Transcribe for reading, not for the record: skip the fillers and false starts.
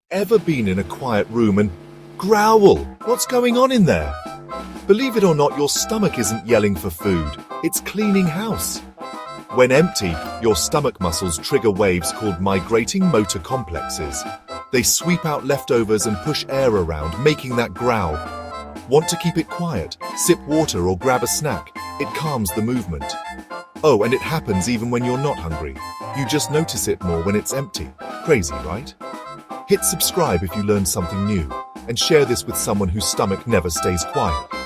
Ever been in a quiet room and growl? What's going on in there? Believe it or not, your stomach isn't yelling for food. It's cleaning house. When empty, your stomach muscles trigger waves called migrating motor complexes. They sweep out leftovers and push air around, making that growl. Want to keep it quiet? Sip water or grab a snack. It calms the movement. Oh, and it happens even when you're not hungry. You just notice it more when it's empty. Crazy, right? Hit subscribe if you learned something new, and share this with someone whose stomach never stays quiet.